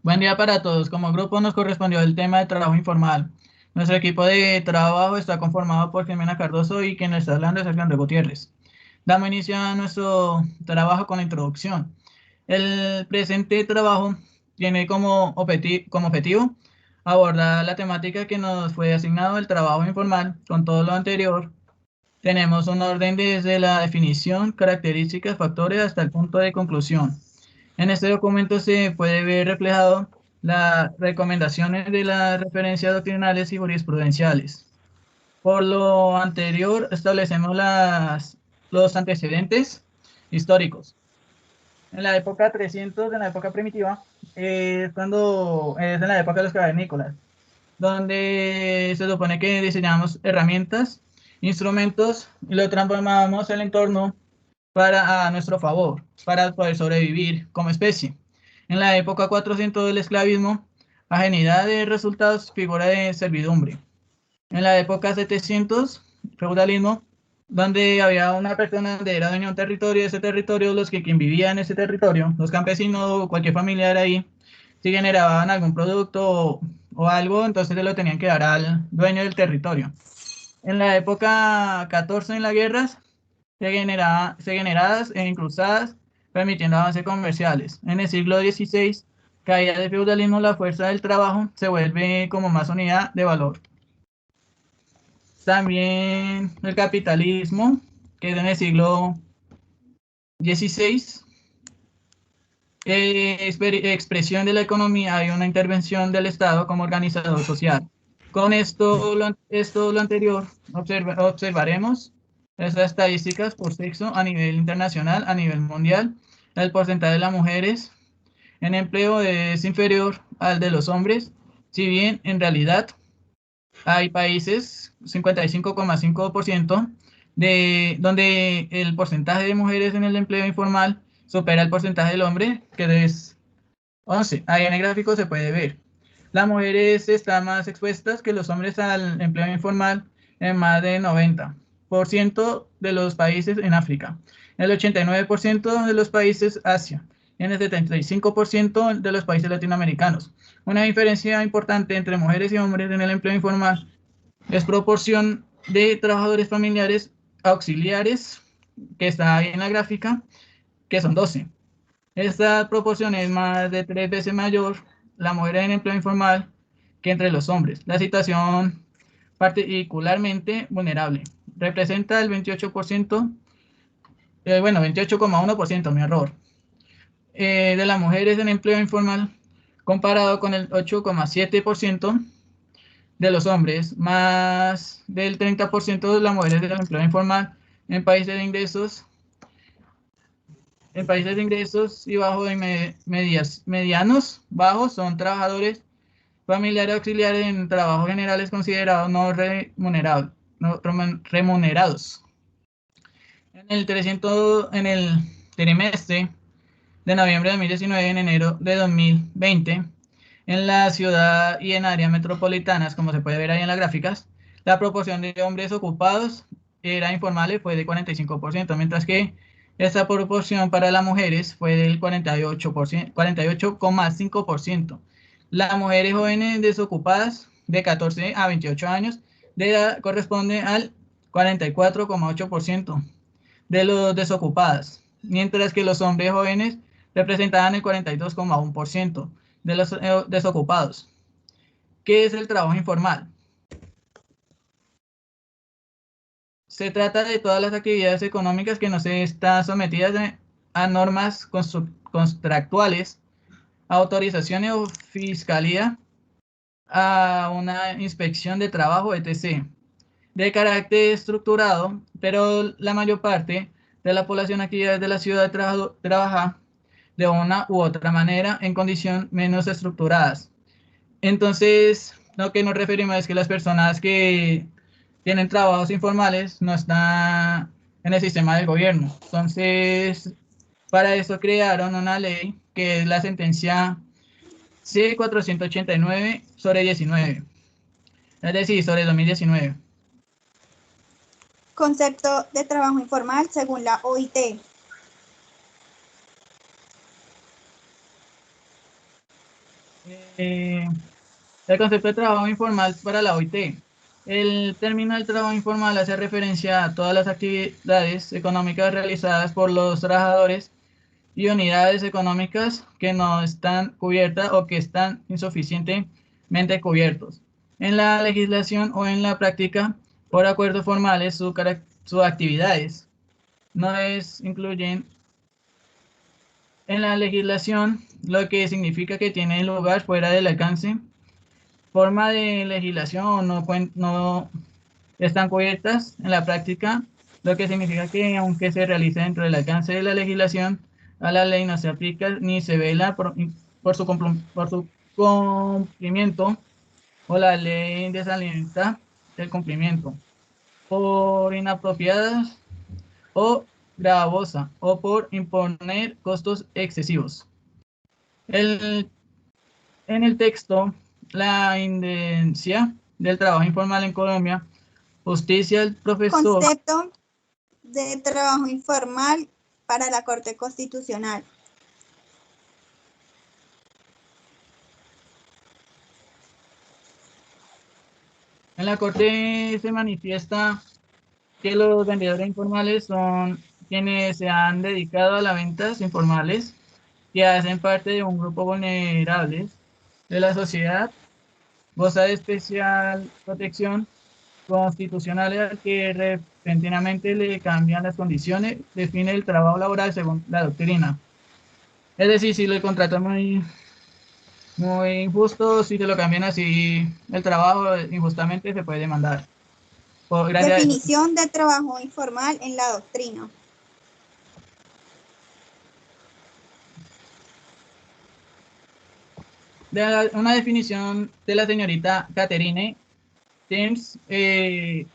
Buen día para todos. Como grupo nos correspondió el tema de trabajo informal. Nuestro equipo de trabajo está conformado por Jimena Cardoso y quien está hablando es Alejandro Gutiérrez. Damos inicio a nuestro trabajo con la introducción. El presente trabajo tiene como objetivo abordar la temática que nos fue asignado el trabajo informal. Con todo lo anterior, tenemos un orden desde la definición, características, factores hasta el punto de conclusión. En este documento se puede ver reflejado las recomendaciones de las referencias doctrinales y jurisprudenciales. Por lo anterior, establecemos los antecedentes históricos. En la época 300, en la época primitiva, es en la época de los cavernícolas, donde se supone que diseñamos herramientas, instrumentos y lo transformábamos el entorno a nuestro favor, para poder sobrevivir como especie. En la época 400 del esclavismo, ajenidad de resultados, figura de servidumbre. En la época 700, feudalismo, donde había una persona que era dueño de un territorio, ese territorio, quien vivía en ese territorio, los campesinos o cualquier familiar ahí, si generaban algún producto o algo, entonces se lo tenían que dar al dueño del territorio. En la época 14 en las guerras, generadas e incrustadas, permitiendo avances comerciales. En el siglo XVI, caída del feudalismo, la fuerza del trabajo se vuelve como más unidad de valor. También el capitalismo, que es en el siglo XVI, expresión de la economía, hay una intervención del Estado como organizador social. Con lo anterior, observaremos estas estadísticas por sexo a nivel internacional, a nivel mundial. El porcentaje de las mujeres en empleo es inferior al de los hombres, si bien en realidad hay países, 55,5%, donde el porcentaje de mujeres en el empleo informal supera el porcentaje del hombre, que es 11. Ahí en el gráfico se puede ver. Las mujeres están más expuestas que los hombres al empleo informal en más de 90% de los países en África, en el 89% de los países Asia, en el 75% de los países latinoamericanos. Una diferencia importante entre mujeres y hombres en el empleo informal es proporción de trabajadores familiares auxiliares, que está ahí en la gráfica, que son 12. Esta proporción es más de 3 veces mayor la mujer en empleo informal que entre los hombres. La situación particularmente vulnerable representa el 28%, 28,1%, mi error, de las mujeres en empleo informal comparado con el 8,7% de los hombres, más del 30% de las mujeres del empleo informal en países de ingresos y bajos y medianos bajos son trabajadores familiares auxiliares en trabajos generales considerados no remunerados. En el trimestre de noviembre de 2019 en enero de 2020, en la ciudad y en áreas metropolitanas, como se puede ver ahí en las gráficas, la proporción de hombres ocupados era informales fue de 45%, mientras que esta proporción para las mujeres fue del 48%, 48,5%. Las mujeres jóvenes desocupadas de 14 a 28 años de edad corresponde al 44,8% de los desocupadas, mientras que los hombres jóvenes representaban el 42,1% de los desocupados. ¿Qué es el trabajo informal? Se trata de todas las actividades económicas que no se están sometidas a normas contractuales, a autorizaciones o fiscalía, a una inspección de trabajo, etc., de carácter estructurado, pero la mayor parte de la población actividades de la ciudad trabaja de una u otra manera en condiciones menos estructuradas. Entonces, lo que nos referimos es que las personas que tienen trabajos informales no están en el sistema del gobierno. Entonces, para eso crearon una ley que es la sentencia C-489/19, es decir, sobre 2019. Concepto de trabajo informal según la OIT. Eh, el concepto de trabajo informal para la OIT. El término del trabajo informal hace referencia a todas las actividades económicas realizadas por los trabajadores y unidades económicas que no están cubiertas o que están insuficientemente cubiertos en la legislación o en la práctica por acuerdos formales sus actividades. No es incluyen en la legislación, lo que significa que tiene lugar fuera del alcance, forma de legislación no están cubiertas en la práctica, lo que significa que aunque se realice dentro del alcance de la legislación, a la ley no se aplica ni se vela por su cumplimiento o la ley desalimenta el cumplimiento por inapropiadas o gravosa o por imponer costos excesivos. El, en el texto, la independencia del trabajo informal en Colombia, justicia el profesor. Concepto de trabajo informal para la Corte Constitucional. En la Corte se manifiesta que los vendedores informales son quienes se han dedicado a las ventas informales que hacen parte de un grupo vulnerable de la sociedad, goza de especial protección constitucional al que repentinamente le cambian las condiciones, define el trabajo laboral según la doctrina. Es decir, si el contrato es muy injusto, si te lo cambian así el trabajo injustamente se puede demandar. Definición de trabajo informal en la doctrina. Una definición de la señorita Catherine James, el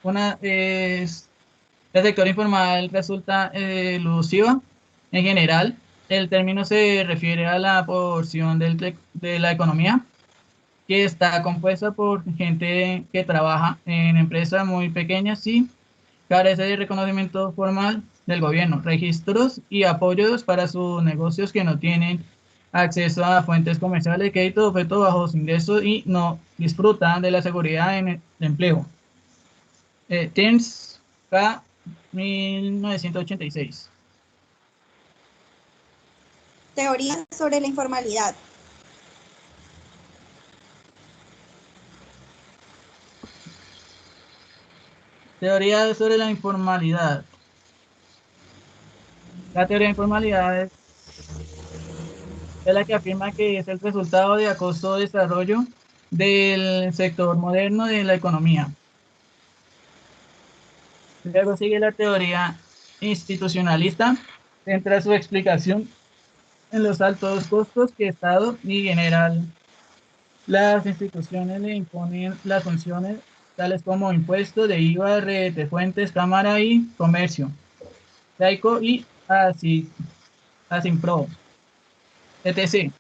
sector informal resulta elusivo. En general, el término se refiere a la porción de la economía que está compuesta por gente que trabaja en empresas muy pequeñas y carece de reconocimiento formal del gobierno, registros y apoyos para sus negocios que no tienen acceso a fuentes comerciales de crédito, objeto bajos ingresos y no disfrutan de la seguridad en el empleo. Terms K. 1986. Teoría sobre la informalidad. Teoría sobre la informalidad. La teoría de informalidad es la que afirma que es el resultado de acoso o desarrollo del sector moderno de la economía. Luego sigue la teoría institucionalista, centra su explicación en los altos costos que Estado y general las instituciones le imponen las funciones tales como impuestos de IVA, red de fuentes, cámara y comercio, laico y Asimpro, etc.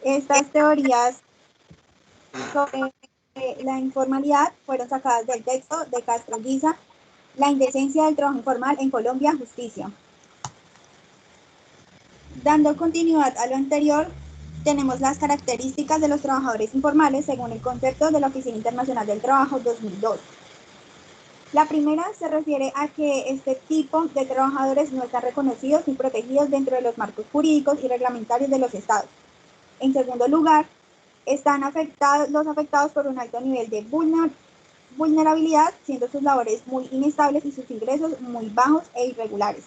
Estas teorías sobre la informalidad fueron sacadas del texto de Castro Guisa, La indecencia del trabajo informal en Colombia, justicia. Dando continuidad a lo anterior, tenemos las características de los trabajadores informales según el concepto de la Oficina Internacional del Trabajo 2002. La primera se refiere a que este tipo de trabajadores no están reconocidos ni protegidos dentro de los marcos jurídicos y reglamentarios de los estados. En segundo lugar, están los afectados por un alto nivel de vulnerabilidad, siendo sus labores muy inestables y sus ingresos muy bajos e irregulares.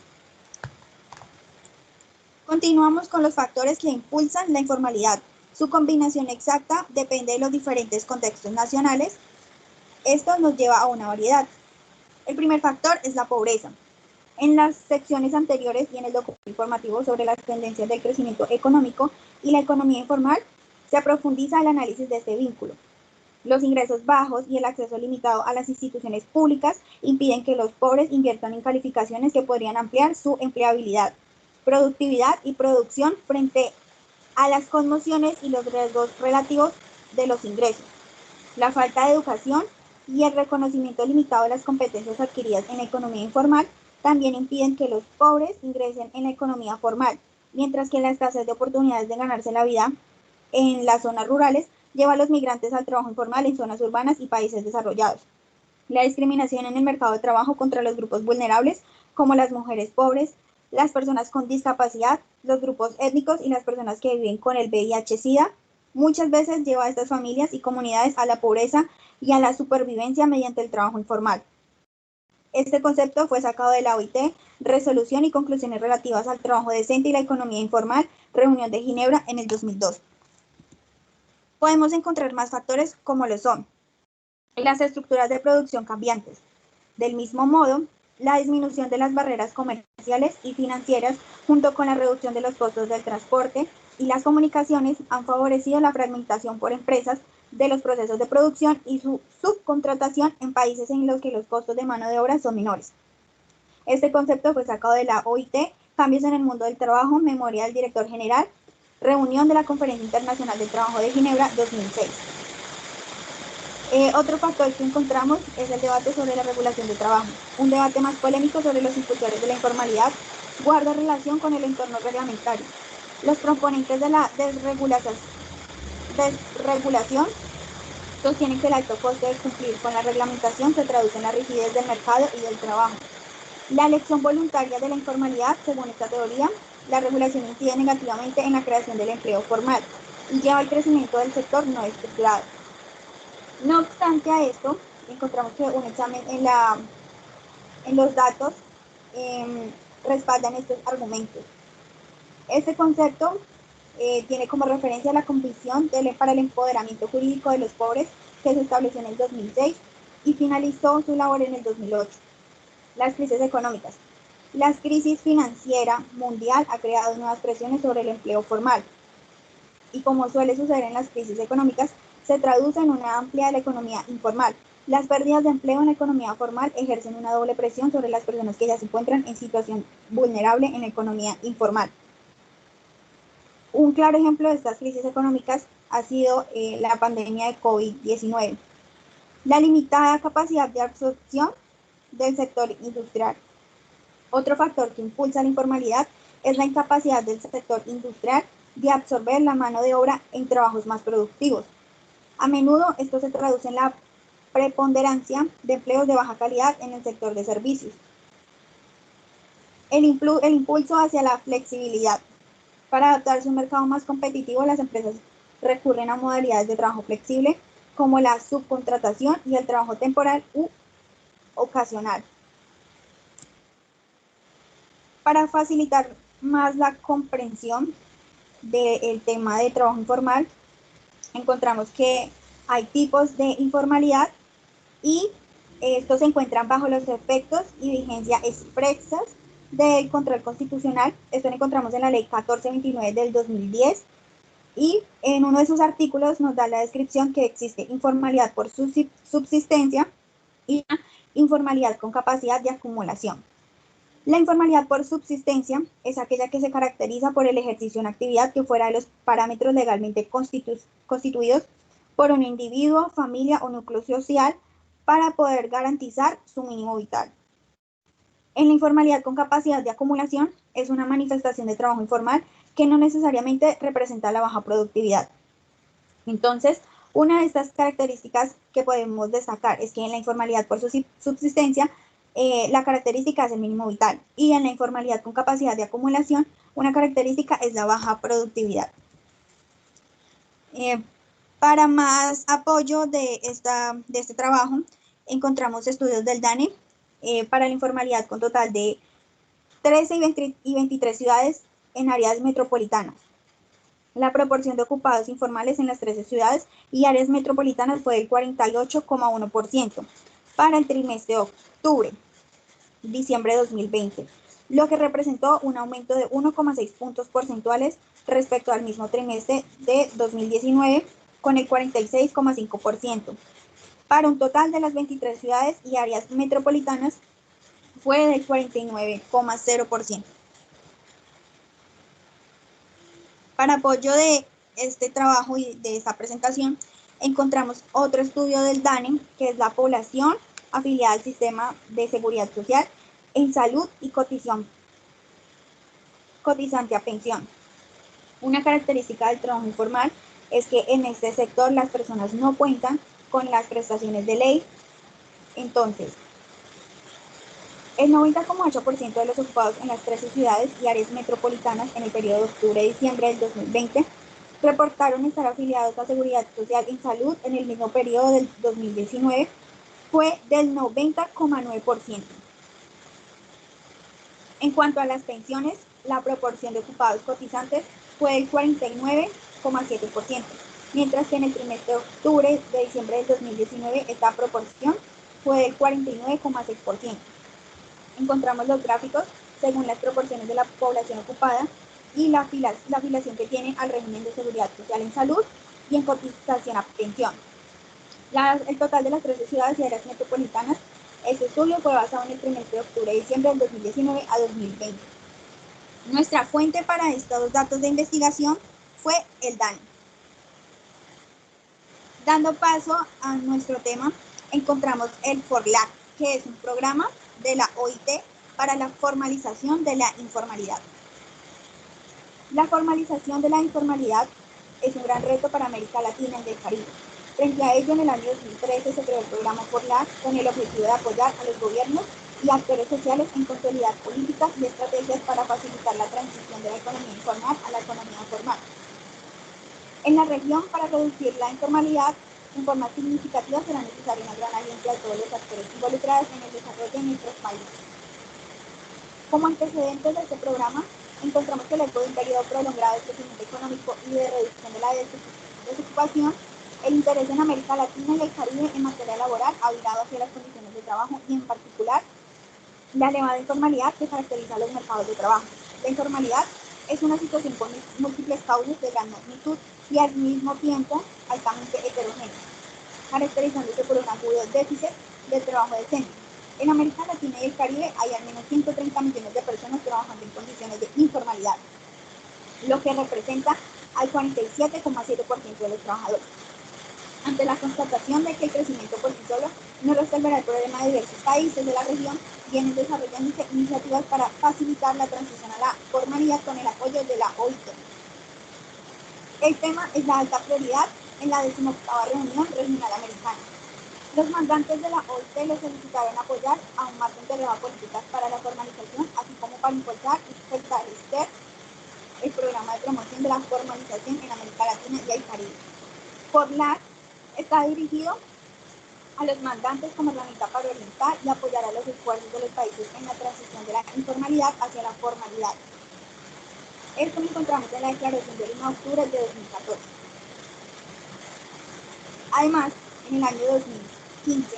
Continuamos con los factores que impulsan la informalidad. Su combinación exacta depende de los diferentes contextos nacionales. Esto nos lleva a una variedad. El primer factor es la pobreza. En las secciones anteriores y en el documento informativo sobre las tendencias del crecimiento económico y la economía informal, se profundiza el análisis de este vínculo. Los ingresos bajos y el acceso limitado a las instituciones públicas impiden que los pobres inviertan en calificaciones que podrían ampliar su empleabilidad, productividad y producción frente a las conmociones y los riesgos relativos de los ingresos. La falta de educación y el reconocimiento limitado de las competencias adquiridas en economía informal también impiden que los pobres ingresen en la economía formal, mientras que la escasez de oportunidades de ganarse la vida en las zonas rurales lleva a los migrantes al trabajo informal en zonas urbanas y países desarrollados. La discriminación en el mercado de trabajo contra los grupos vulnerables, como las mujeres pobres, las personas con discapacidad, los grupos étnicos y las personas que viven con el VIH-Sida, muchas veces lleva a estas familias y comunidades a la pobreza y a la supervivencia mediante el trabajo informal. Este concepto fue sacado de la OIT, Resolución y Conclusiones Relativas al Trabajo Decente y la Economía Informal, Reunión de Ginebra, en el 2002. Podemos encontrar más factores como lo son las estructuras de producción cambiantes. Del mismo modo, la disminución de las barreras comerciales y financieras, junto con la reducción de los costos del transporte y las comunicaciones, han favorecido la fragmentación por empresas de los procesos de producción y su subcontratación en países en los que los costos de mano de obra son menores. Este concepto fue sacado de la OIT, Cambios en el Mundo del Trabajo, Memoria del Director General, Reunión de la Conferencia Internacional del Trabajo de Ginebra, 2006. Otro factor que encontramos es el debate sobre la regulación del trabajo. Un debate más polémico sobre los impulsores de la informalidad guarda relación con el entorno reglamentario. Los proponentes de la desregulación sostienen que el alto coste de cumplir con la reglamentación se traduce en la rigidez del mercado y del trabajo. La elección voluntaria de la informalidad, según esta teoría, la regulación incide negativamente en la creación del empleo formal y lleva al crecimiento del sector no estructurado. No obstante a esto, encontramos que un examen en los datos respaldan estos argumentos. Este concepto tiene como referencia la Comisión para el Empoderamiento Jurídico de los Pobres, que se estableció en el 2006 y finalizó su labor en el 2008. Las crisis económicas. La crisis financiera mundial ha creado nuevas presiones sobre el empleo formal. Y como suele suceder en las crisis económicas, se traduce en una amplia de la economía informal. Las pérdidas de empleo en la economía formal ejercen una doble presión sobre las personas que ya se encuentran en situación vulnerable en la economía informal. Un claro ejemplo de estas crisis económicas ha sido la pandemia de COVID-19. La limitada capacidad de absorción del sector industrial. Otro factor que impulsa la informalidad es la incapacidad del sector industrial de absorber la mano de obra en trabajos más productivos. A menudo esto se traduce en la preponderancia de empleos de baja calidad en el sector de servicios. El impulso hacia la flexibilidad. Para adaptarse a un mercado más competitivo, las empresas recurren a modalidades de trabajo flexible como la subcontratación y el trabajo temporal u ocasional. Para facilitar más la comprensión del tema de trabajo informal, encontramos que hay tipos de informalidad y estos se encuentran bajo los efectos y vigencia expresas del control constitucional. Esto lo encontramos en la ley 1429 del 2010 y en uno de sus artículos nos da la descripción que existe informalidad por subsistencia y informalidad con capacidad de acumulación. La informalidad por subsistencia es aquella que se caracteriza por el ejercicio de una actividad que fuera de los parámetros legalmente constituidos por un individuo, familia o núcleo social para poder garantizar su mínimo vital. En la informalidad con capacidad de acumulación es una manifestación de trabajo informal que no necesariamente representa la baja productividad. Entonces, una de estas características que podemos destacar es que en la informalidad por subsistencia la característica es el mínimo vital y en la informalidad con capacidad de acumulación una característica es la baja productividad. Para más apoyo de este trabajo encontramos estudios del DANE para la informalidad con total de 13 y 23 ciudades en áreas metropolitanas. La proporción de ocupados informales en las 13 ciudades y áreas metropolitanas fue del 48,1% para el trimestre de octubre-diciembre de 2020, lo que representó un aumento de 1,6 puntos porcentuales respecto al mismo trimestre de 2019, con el 46,5%. Para un total de las 23 ciudades y áreas metropolitanas fue del 49,0%. Para apoyo de este trabajo y de esta presentación, encontramos otro estudio del DANE, que es la población afiliada al sistema de seguridad social en salud y cotizante a pensión. Una característica del trabajo informal es que en este sector las personas no cuentan con las prestaciones de ley. Entonces, el 90,8% de los ocupados en las 13 ciudades y áreas metropolitanas en el periodo de octubre-diciembre del 2020 reportaron estar afiliados a Seguridad Social en Salud en el mismo periodo del 2019, fue del 90,9%. En cuanto a las pensiones, la proporción de ocupados cotizantes fue del 49,7%, mientras que en el trimestre de octubre de diciembre del 2019 esta proporción fue del 49,6%. Encontramos los gráficos según las proporciones de la población ocupada y la afiliación que tienen al régimen de seguridad social en salud y en cotización a pensión. El total de las 13 ciudades y áreas metropolitanas, este estudio fue basado en el trimestre de octubre y diciembre del 2019 a 2020. Nuestra fuente para estos datos de investigación fue el DANE. Dando paso a nuestro tema, encontramos el FORLAC, que es un programa de la OIT para la formalización de la informalidad. La formalización de la informalidad es un gran reto para América Latina y el Caribe. Frente a ello, en el año 2013 se creó el programa FORLAC con el objetivo de apoyar a los gobiernos y actores sociales en consolidar políticas y estrategias para facilitar la transición de la economía informal a la economía formal. En la región, para reducir la informalidad en forma significativa, será necesaria una gran alianza de todos los actores involucrados en el desarrollo de nuestros países. Como antecedentes de este programa, encontramos que luego de un periodo prolongado de crecimiento económico y de reducción de la desocupación, el interés en América Latina y el Caribe en materia laboral ha virado hacia las condiciones de trabajo y, en particular, la elevada informalidad que caracteriza a los mercados de trabajo. La informalidad es una situación con múltiples causas de gran magnitud y al mismo tiempo altamente heterogénea, caracterizándose por un agudo déficit de trabajo decente. En América Latina y el Caribe hay al menos 130 millones de personas trabajando en condiciones de informalidad, lo que representa al 47,7% de los trabajadores. Ante la constatación de que el crecimiento por sí solo no resolverá el problema de diversos países de la región, vienen desarrollándose iniciativas para facilitar la transición a la formalidad con el apoyo de la OIT. El tema es la alta prioridad en la 18ª reunión regional americana. Los mandantes de la OIT le solicitaron apoyar a un marco integrado de políticas para la formalización, así como para impulsar y fortalecer el programa de promoción de la formalización en América Latina y el Caribe. FORLAC está dirigido a los mandantes como herramienta para orientar y apoyar a los esfuerzos de los países en la transición de la informalidad hacia la formalidad. Esto lo encontramos en la Declaración del 1 de octubre de 2014. Además, en el año 2015,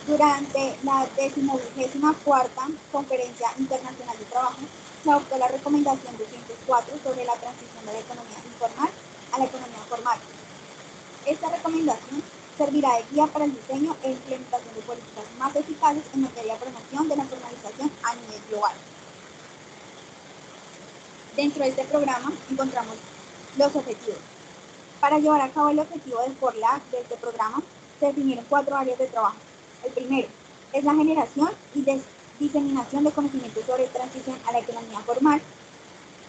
durante la 14ª Conferencia Internacional de Trabajo, se adoptó la recomendación 204 sobre la transición de la economía informal a la economía formal. Esta recomendación servirá de guía para el diseño e implementación de políticas más eficaces en materia de promoción de la formalización a nivel global. Dentro de este programa encontramos los objetivos. Para llevar a cabo el objetivo del FORLAC de este programa, se definieron 4 áreas de trabajo. El primero es la generación y diseminación de conocimientos sobre transición a la economía formal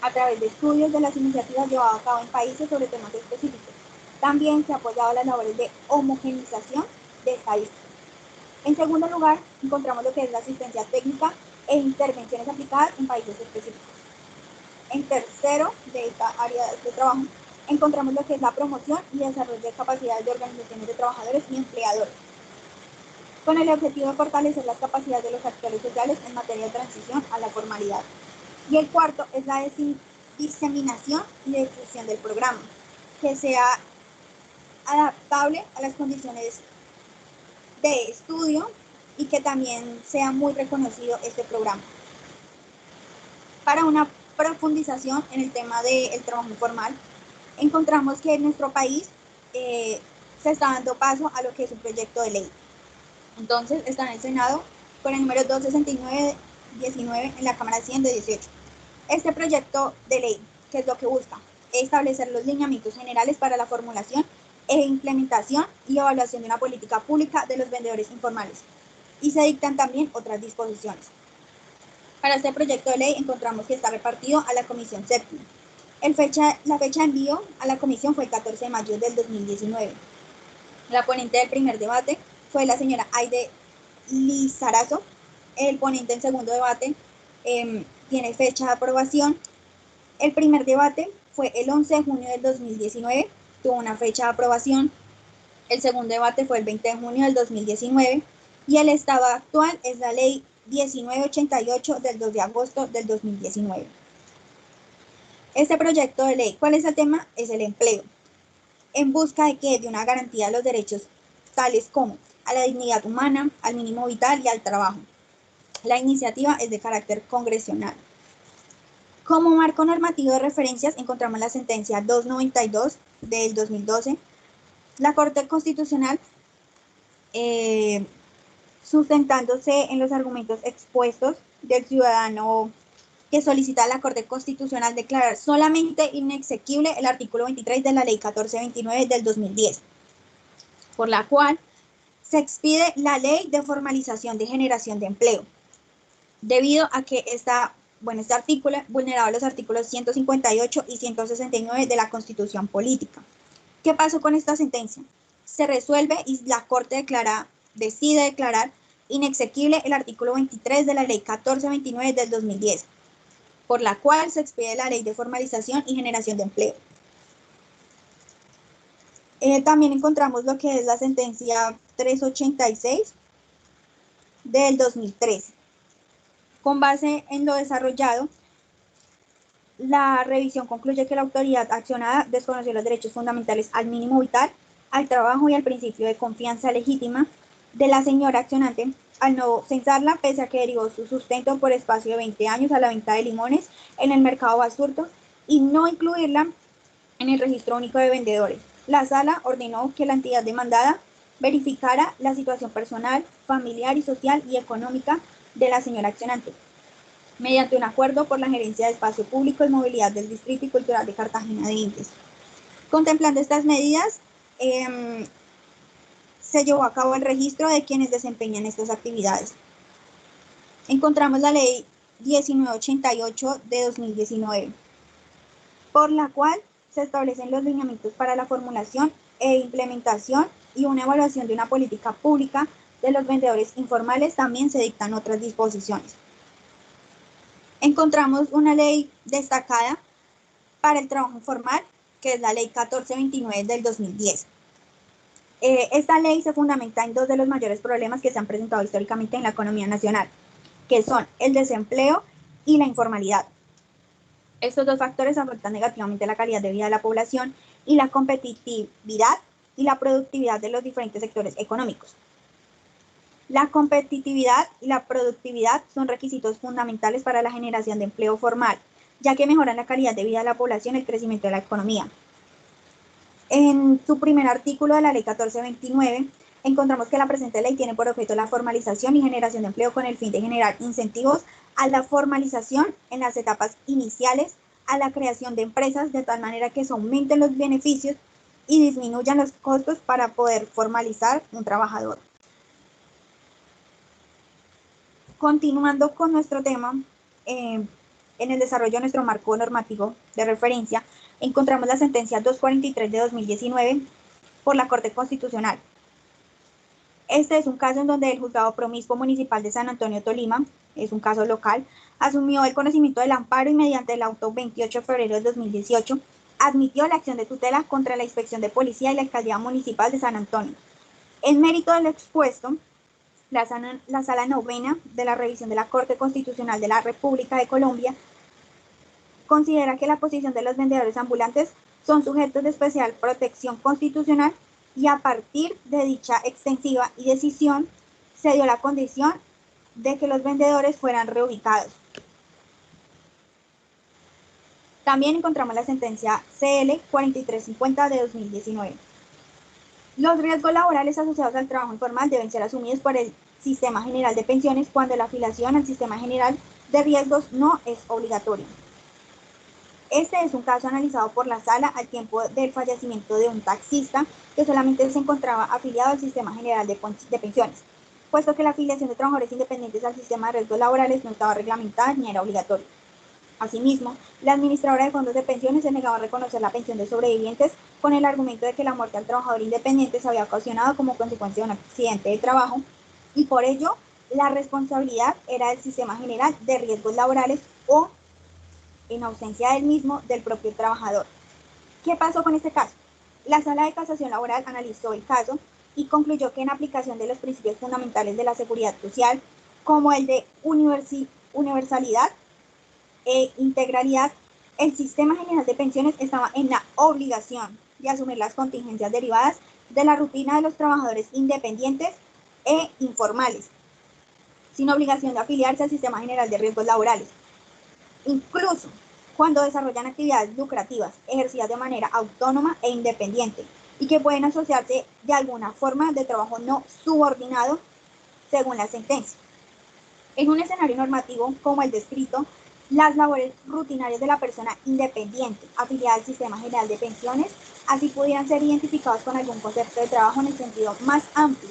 a través de estudios de las iniciativas llevadas a cabo en países sobre temas específicos. También se ha apoyado las labores de homogenización de estadísticas. En segundo lugar, encontramos lo que es la asistencia técnica e intervenciones aplicadas en países específicos. En tercero, de esta área de trabajo, encontramos lo que es la promoción y desarrollo de capacidades de organizaciones de trabajadores y empleadores, con el objetivo de fortalecer las capacidades de los actores sociales en materia de transición a la formalidad. Y el cuarto es la diseminación y difusión del programa, que sea adaptable a las condiciones de estudio y que también sea muy reconocido este programa. Para una profundización en el tema del trabajo informal, encontramos que en nuestro país se está dando paso a lo que es un proyecto de ley. Entonces, está en el Senado con el número 269-19 en la Cámara 100 de 18. Este proyecto de ley, ¿qué es lo que busca? Establecer los lineamientos generales para la formulación e implementación y evaluación de una política pública de los vendedores informales. Y se dictan también otras disposiciones. Para este proyecto de ley encontramos que está repartido a la Comisión Séptima. La fecha de envío a la comisión fue el 14 de mayo del 2019. La ponente del primer debate fue la señora Aide Lizarazo. El ponente del segundo debate tiene fecha de aprobación. El primer debate fue el 11 de junio del 2019, tuvo una fecha de aprobación. El segundo debate fue el 20 de junio del 2019 y el estado actual es la ley 1988 del 2 de agosto del 2019. Este proyecto de ley, ¿cuál es el tema? Es el empleo. ¿En busca de qué? De una garantía de los derechos tales como a la dignidad humana, al mínimo vital y al trabajo. La iniciativa es de carácter congresional. Como marco normativo de referencias encontramos la sentencia 292 del 2012. La Corte Constitucional, sustentándose en los argumentos expuestos del ciudadano que solicita a la Corte Constitucional declarar solamente inexequible el artículo 23 de la Ley 1429 del 2010, por la cual se expide la Ley de Formalización de Generación de Empleo, debido a que este artículo vulneraba los artículos 158 y 169 de la Constitución Política. ¿Qué pasó con esta sentencia? Se resuelve y la Corte decide declarar inexequible el artículo 23 de la Ley 1429 del 2010, por la cual se expide la Ley de Formalización y Generación de Empleo. También encontramos lo que es la sentencia 386 del 2013. Con base en lo desarrollado, la revisión concluye que la autoridad accionada desconoció los derechos fundamentales al mínimo vital, al trabajo y al principio de confianza legítima de la señora accionante al no censarla, pese a que derivó su sustento por espacio de 20 años a la venta de limones en el mercado Basurto y no incluirla en el registro único de vendedores. La sala ordenó que la entidad demandada verificara la situación personal, familiar y social y económica de la señora accionante, mediante un acuerdo por la Gerencia de Espacio Público y Movilidad del Distrito y Cultural de Cartagena de Indias. Contemplando estas medidas, se llevó a cabo el registro de quienes desempeñan estas actividades. Encontramos la ley 1988 de 2019, por la cual se establecen los lineamientos para la formulación e implementación y una evaluación de una política pública de los vendedores informales. También se dictan otras disposiciones. Encontramos una ley destacada para el trabajo informal, que es la ley 1429 del 2010. Esta ley se fundamenta en dos de los mayores problemas que se han presentado históricamente en la economía nacional, que son el desempleo y la informalidad. Estos dos factores afectan negativamente la calidad de vida de la población y la competitividad y la productividad de los diferentes sectores económicos. La competitividad y la productividad son requisitos fundamentales para la generación de empleo formal, ya que mejoran la calidad de vida de la población y el crecimiento de la economía. En su primer artículo de la Ley 1429, encontramos que la presente ley tiene por objeto la formalización y generación de empleo con el fin de generar incentivos a la formalización en las etapas iniciales, a la creación de empresas de tal manera que se aumenten los beneficios y disminuyan los costos para poder formalizar un trabajador. Continuando con nuestro tema, en el desarrollo de nuestro marco normativo de referencia, encontramos la sentencia 243 de 2019 por la Corte Constitucional. Este es un caso en donde el Juzgado Promiscuo Municipal de San Antonio, Tolima, es un caso local, asumió el conocimiento del amparo y mediante el auto 28 de febrero de 2018 admitió la acción de tutela contra la Inspección de Policía y la Alcaldía Municipal de San Antonio. En mérito del expuesto, la Sala Novena de la Revisión de la Corte Constitucional de la República de Colombia considera que la posición de los vendedores ambulantes son sujetos de especial protección constitucional y a partir de dicha extensiva y decisión se dio la condición de que los vendedores fueran reubicados. También encontramos la sentencia CL 4350 de 2019. Los riesgos laborales asociados al trabajo informal deben ser asumidos por el Sistema General de Pensiones cuando la afiliación al Sistema General de Riesgos no es obligatoria. Este es un caso analizado por la Sala al tiempo del fallecimiento de un taxista que solamente se encontraba afiliado al Sistema General de Pensiones. puesto que la afiliación de trabajadores independientes al sistema de riesgos laborales no estaba reglamentada ni era obligatoria. Asimismo, la administradora de fondos de pensiones se negaba a reconocer la pensión de sobrevivientes con el argumento de que la muerte al trabajador independiente se había ocasionado como consecuencia de un accidente de trabajo y por ello la responsabilidad era del Sistema General de Riesgos Laborales o, en ausencia del mismo, del propio trabajador. ¿Qué pasó con este caso? La Sala de Casación Laboral analizó el caso y concluyó que en aplicación de los principios fundamentales de la seguridad social, como el de universalidad e integralidad, el Sistema General de Pensiones estaba en la obligación de asumir las contingencias derivadas de la rutina de los trabajadores independientes e informales, sin obligación de afiliarse al Sistema General de Riesgos Laborales. Incluso cuando desarrollan actividades lucrativas ejercidas de manera autónoma e independiente y que pueden asociarse de alguna forma de trabajo no subordinado según la sentencia. En un escenario normativo como el descrito, las labores rutinarias de la persona independiente afiliada al Sistema General de Pensiones así pudieran ser identificados con algún concepto de trabajo en el sentido más amplio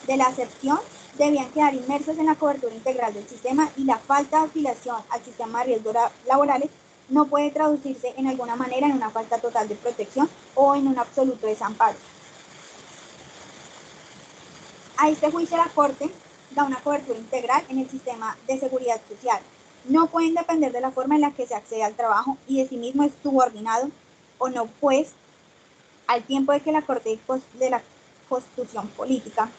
de la acepción, debían quedar inmersos en la cobertura integral del sistema y la falta de afiliación al sistema de riesgos laborales no puede traducirse en alguna manera en una falta total de protección o en un absoluto desamparo. A este juicio la Corte da una cobertura integral en el sistema de seguridad social. No pueden depender de la forma en la que se accede al trabajo y de sí mismo es subordinado o no, pues, al tiempo de que la Corte de la Constitución Política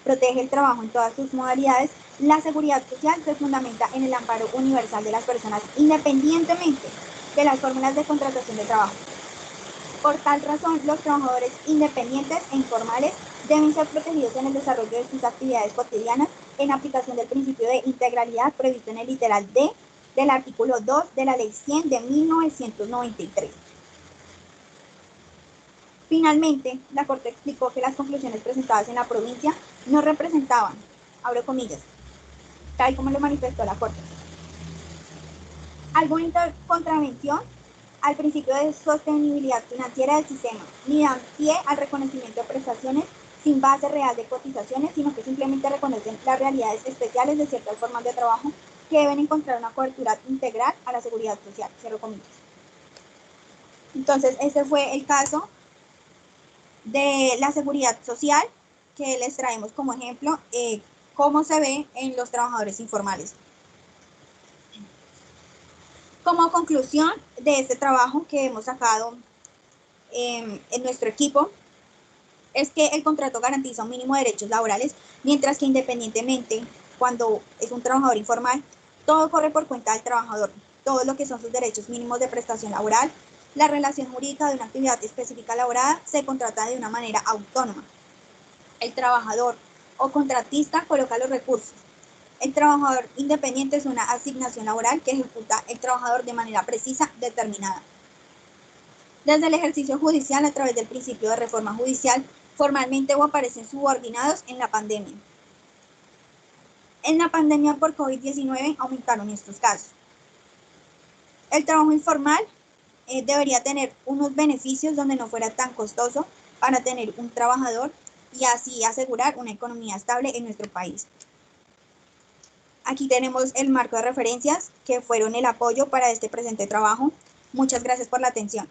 protege el trabajo en todas sus modalidades, la seguridad social se fundamenta en el amparo universal de las personas independientemente de las fórmulas de contratación de trabajo. Por tal razón, los trabajadores independientes e informales deben ser protegidos en el desarrollo de sus actividades cotidianas en aplicación del principio de integralidad previsto en el literal D del artículo 2 de la Ley 100 de 1993. Finalmente, la Corte explicó que las conclusiones presentadas en la provincia no representaban, abro comillas, tal como lo manifestó la Corte, alguna contravención al principio de sostenibilidad financiera del sistema, ni dan pie al reconocimiento de prestaciones sin base real de cotizaciones, sino que simplemente reconocen las realidades especiales de ciertas formas de trabajo que deben encontrar una cobertura integral a la seguridad social. Cierro comillas. Entonces, este fue el caso de la seguridad social que les traemos como ejemplo cómo se ve en los trabajadores informales. Como conclusión de este trabajo que hemos sacado en nuestro equipo, es que el contrato garantiza un mínimo de derechos laborales, mientras que independientemente, cuando es un trabajador informal, todo corre por cuenta del trabajador, todo lo que son sus derechos mínimos de prestación laboral, la relación jurídica de una actividad específica laborada se contrata de una manera autónoma. El trabajador o contratista coloca los recursos. El trabajador independiente es una asignación laboral que ejecuta el trabajador de manera precisa, determinada. Desde el ejercicio judicial a través del principio de reforma judicial, formalmente o aparecen subordinados en la pandemia. En la pandemia por COVID-19 aumentaron estos casos. El trabajo informal debería tener unos beneficios donde no fuera tan costoso para tener un trabajador y así asegurar una economía estable en nuestro país. Aquí tenemos el marco de referencias que fueron el apoyo para este presente trabajo. Muchas gracias por la atención.